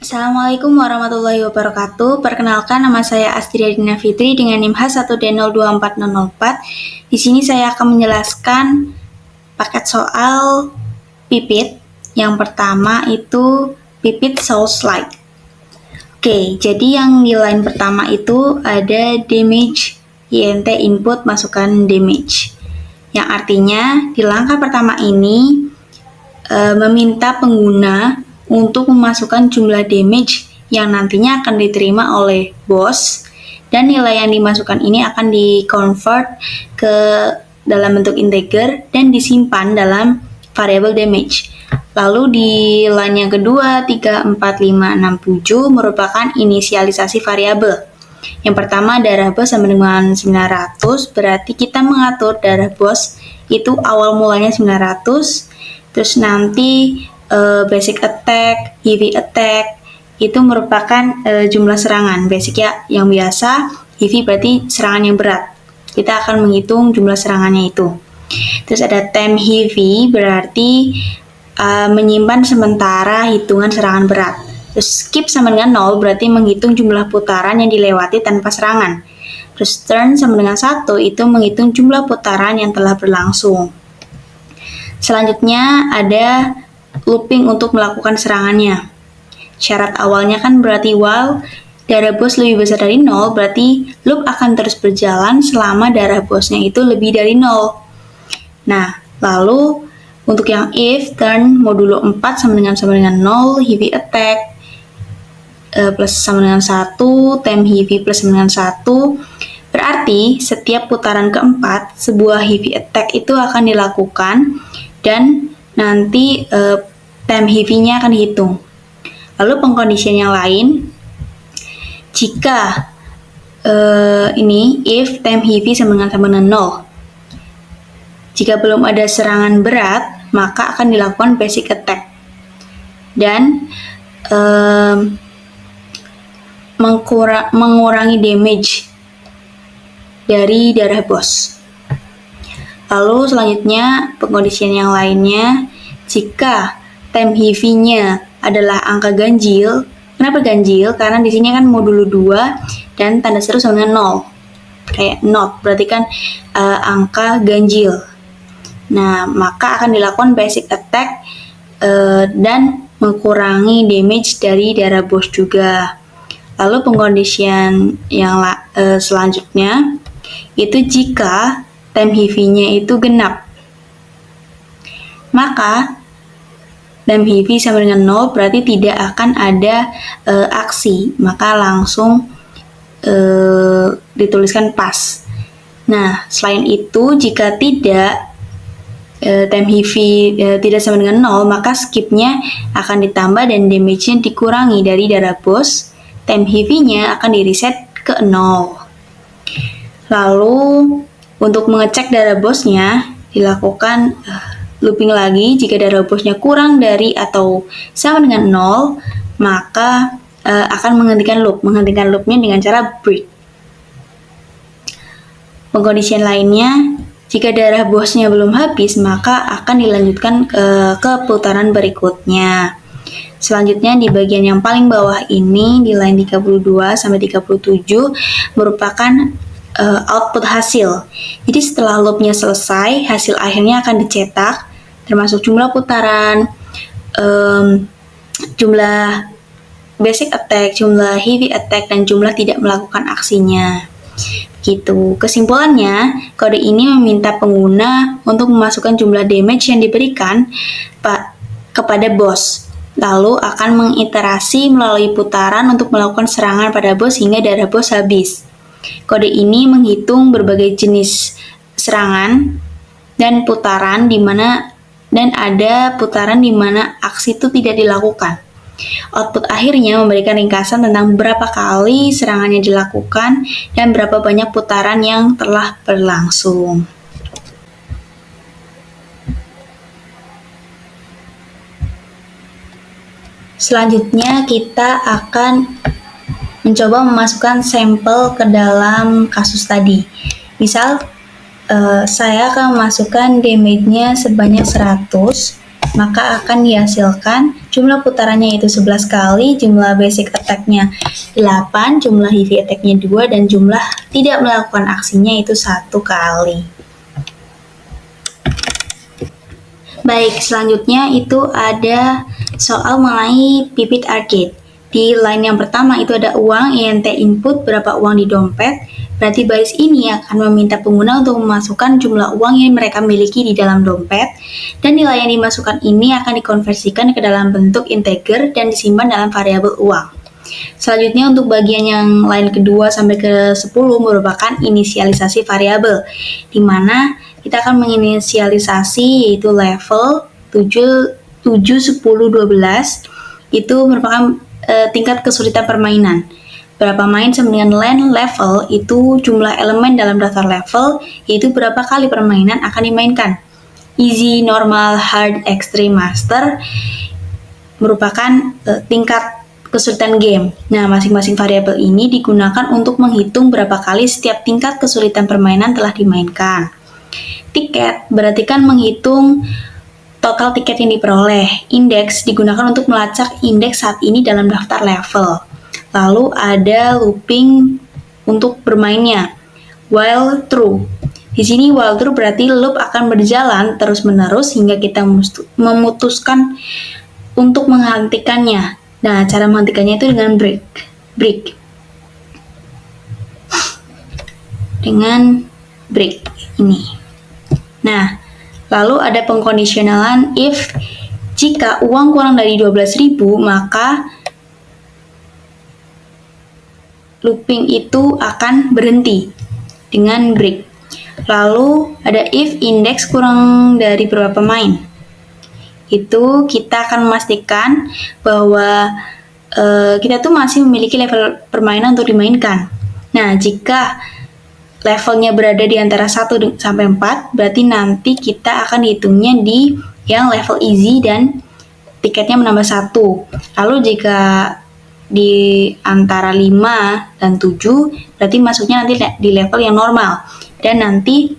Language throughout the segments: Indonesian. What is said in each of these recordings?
Assalamualaikum warahmatullahi wabarakatuh. Perkenalkan, nama saya Astria Dina Fitri dengan NIM H1D024004. Di sini saya akan menjelaskan paket soal pipit. Yang pertama itu pipit source slide. Oke, jadi yang di line pertama itu ada damage INT input masukkan damage. Yang artinya di langkah pertama ini meminta pengguna untuk memasukkan jumlah damage yang nantinya akan diterima oleh bos, dan nilai yang dimasukkan ini akan di-convert ke dalam bentuk integer dan disimpan dalam variabel damage. Lalu di line yang kedua, 3, 4, 5, 6, 7 merupakan inisialisasi variabel. Yang pertama, darah bos sama dengan 900, berarti kita mengatur darah bos itu awal mulanya 900, terus nanti basic attack, heavy attack itu merupakan jumlah serangan. Basic ya yang biasa, heavy berarti serangan yang berat. Kita akan menghitung jumlah serangannya itu. Terus ada time heavy berarti menyimpan sementara hitungan serangan berat. Terus skip sama dengan 0 berarti menghitung jumlah putaran yang dilewati tanpa serangan. Terus turn sama dengan 1 itu menghitung jumlah putaran yang telah berlangsung. Selanjutnya ada looping untuk melakukan serangannya. Syarat awalnya kan berarti while darah bos lebih besar dari 0, berarti loop akan terus berjalan selama darah bosnya itu lebih dari 0. Nah, lalu untuk yang if turn modulo 4 sama dengan 0, heavy attack plus sama dengan 1, time heavy plus sama dengan 1, berarti setiap putaran keempat sebuah heavy attack itu akan dilakukan dan nanti time heavy-nya akan dihitung. Lalu pengkondisian yang lain, jika ini if time heavy sama dengan 0, jika belum ada serangan berat, maka akan dilakukan basic attack dan mengurangi damage dari darah bos. Lalu selanjutnya pengkondisian yang lainnya, jika time heavy-nya adalah angka ganjil. Kenapa ganjil? Karena di sini kan modulo 2 dan tanda seru sama dengan 0. Kayak not, berarti kan angka ganjil. Nah, maka akan dilakukan basic attack dan mengurangi damage dari darah bos juga. Lalu pengkondisian yang selanjutnya itu jika time heavy-nya itu genap, maka time heavy sama dengan 0 berarti tidak akan ada aksi, maka langsung dituliskan pas. Nah, selain itu jika tidak time heavy tidak sama dengan 0, maka skipnya akan ditambah dan damage-nya dikurangi dari darah bos. Time heavy-nya akan di-reset ke 0. Lalu untuk mengecek darah bosnya dilakukan looping lagi. Jika darah bosnya kurang dari atau sama dengan 0, maka akan menghentikan loop. Menghentikan loopnya dengan cara break. Pengkondisian lainnya, jika darah bosnya belum habis, maka akan dilanjutkan ke putaran berikutnya. Selanjutnya di bagian yang paling bawah ini, di line 32 sampai 37 merupakan output hasil. Jadi setelah loopnya selesai, hasil akhirnya akan dicetak, termasuk jumlah putaran, jumlah basic attack, jumlah heavy attack, dan jumlah tidak melakukan aksinya. Gitu. Kesimpulannya, kode ini meminta pengguna untuk memasukkan jumlah damage yang diberikan kepada bos, lalu akan mengiterasi melalui putaran untuk melakukan serangan pada bos hingga darah bos habis. Kode ini menghitung berbagai jenis serangan dan putaran dan ada putaran di mana aksi itu tidak dilakukan. Output akhirnya memberikan ringkasan tentang berapa kali serangannya dilakukan dan berapa banyak putaran yang telah berlangsung. Selanjutnya kita akan mencoba memasukkan sampel ke dalam kasus tadi. Misal, saya akan memasukkan damage-nya sebanyak 100 maka akan dihasilkan jumlah putarannya itu 11 kali, jumlah basic attack-nya 8, jumlah heavy attack-nya 2, dan jumlah tidak melakukan aksinya itu 1 kali. Baik, selanjutnya itu ada soal mengenai Pipit Arcade. Di line yang pertama itu ada uang, INT input, berapa uang di dompet. Berarti baris ini akan meminta pengguna untuk memasukkan jumlah uang yang mereka miliki di dalam dompet, dan nilai yang dimasukkan ini akan dikonversikan ke dalam bentuk integer dan disimpan dalam variabel uang. Selanjutnya untuk bagian yang line kedua sampai ke 10 merupakan inisialisasi variabel, di mana kita akan menginisialisasi yaitu level 7, 10, 12 itu merupakan tingkat kesulitan permainan. Berapa main sama dengan level itu jumlah elemen dalam daftar level, yaitu berapa kali permainan akan dimainkan. Easy, normal, hard, extreme, master merupakan tingkat kesulitan game. Nah, masing-masing variabel ini digunakan untuk menghitung berapa kali setiap tingkat kesulitan permainan telah dimainkan. Tiket berarti kan menghitung total tiket yang diperoleh. Indeks digunakan untuk melacak indeks saat ini dalam daftar level. Lalu ada looping untuk bermainnya. While true. Di sini while true berarti loop akan berjalan terus-menerus hingga kita memutuskan untuk menghentikannya. Nah, cara menghentikannya itu dengan break. Dengan break ini. Nah, lalu ada pengkondisionalan if jika uang kurang dari 12.000 maka looping itu akan berhenti dengan break. Lalu ada if indeks kurang dari berapa pemain. Itu kita akan memastikan bahwa kita tuh masih memiliki level permainan untuk dimainkan. Nah, jika levelnya berada di antara 1 sampai 4, berarti nanti kita akan hitungnya di yang level easy dan tiketnya menambah 1. Lalu jika di antara 5 dan 7, berarti masuknya nanti di level yang normal. Dan nanti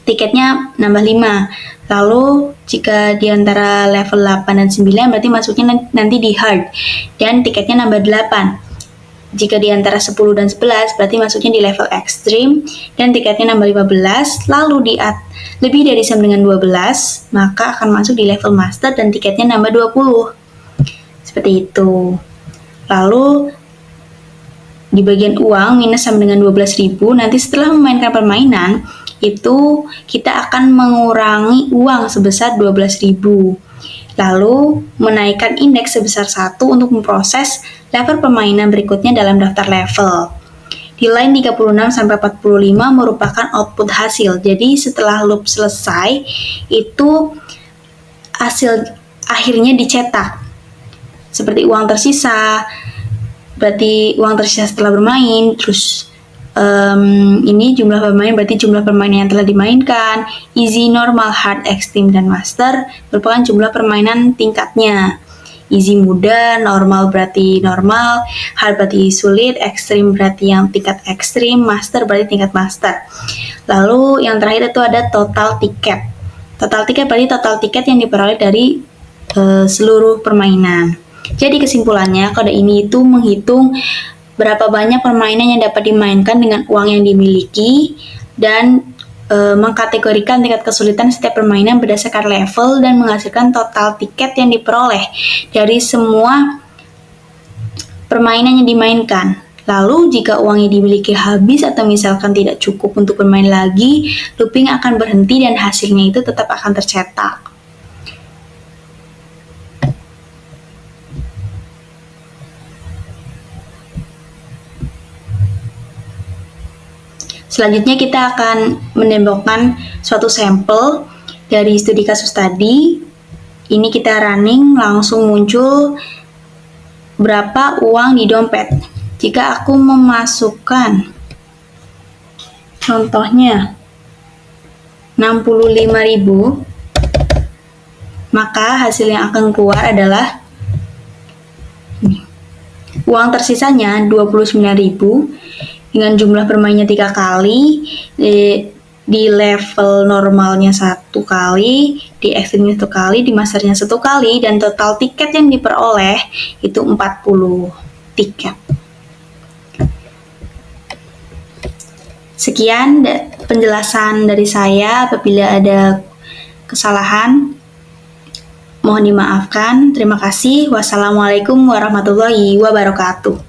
tiketnya nambah 5. Lalu jika di antara level 8 dan 9, berarti masuknya nanti di hard. Dan tiketnya nambah 8. Jika di antara 10 dan 11, berarti masuknya di level extreme. Dan tiketnya nambah 15. Lalu di lebih dari sama dengan 12, maka akan masuk di level master dan tiketnya nambah 20. Seperti itu. Lalu di bagian uang minus sama dengan 12.000, nanti setelah memainkan permainan itu kita akan mengurangi uang sebesar 12.000. Lalu menaikkan indeks sebesar 1 untuk memproses level permainan berikutnya dalam daftar level. Di line 36 sampai 45 merupakan output hasil. Jadi setelah loop selesai itu hasil akhirnya dicetak. Seperti uang tersisa, berarti uang tersisa setelah bermain, terus ini jumlah pemain berarti jumlah permainan yang telah dimainkan, easy, normal, hard, extreme, dan master merupakan jumlah permainan tingkatnya. Easy mudah, normal berarti normal, hard berarti sulit, extreme berarti yang tingkat ekstrim, master berarti tingkat master. Lalu yang terakhir itu ada total tiket. Total tiket berarti total tiket yang diperoleh dari seluruh permainan. Jadi kesimpulannya, kode ini itu menghitung berapa banyak permainan yang dapat dimainkan dengan uang yang dimiliki dan mengkategorikan tingkat kesulitan setiap permainan berdasarkan level dan menghasilkan total tiket yang diperoleh dari semua permainan yang dimainkan. Lalu jika uang yang dimiliki habis atau misalkan tidak cukup untuk bermain lagi, looping akan berhenti dan hasilnya itu tetap akan tercetak. Selanjutnya kita akan menembokkan suatu sampel dari studi kasus tadi. Ini kita running, langsung muncul berapa uang di dompet. Jika aku memasukkan contohnya 65.000, maka hasil yang akan keluar adalah ini. Uang tersisanya 29.000 dengan jumlah bermainnya 3 kali, di level normalnya 1 kali, di ekstrimnya 1 kali, di masternya 1 kali, dan total tiket yang diperoleh itu 40 tiket. Sekian penjelasan dari saya. Apabila ada kesalahan, mohon dimaafkan. Terima kasih. Wassalamualaikum warahmatullahi wabarakatuh.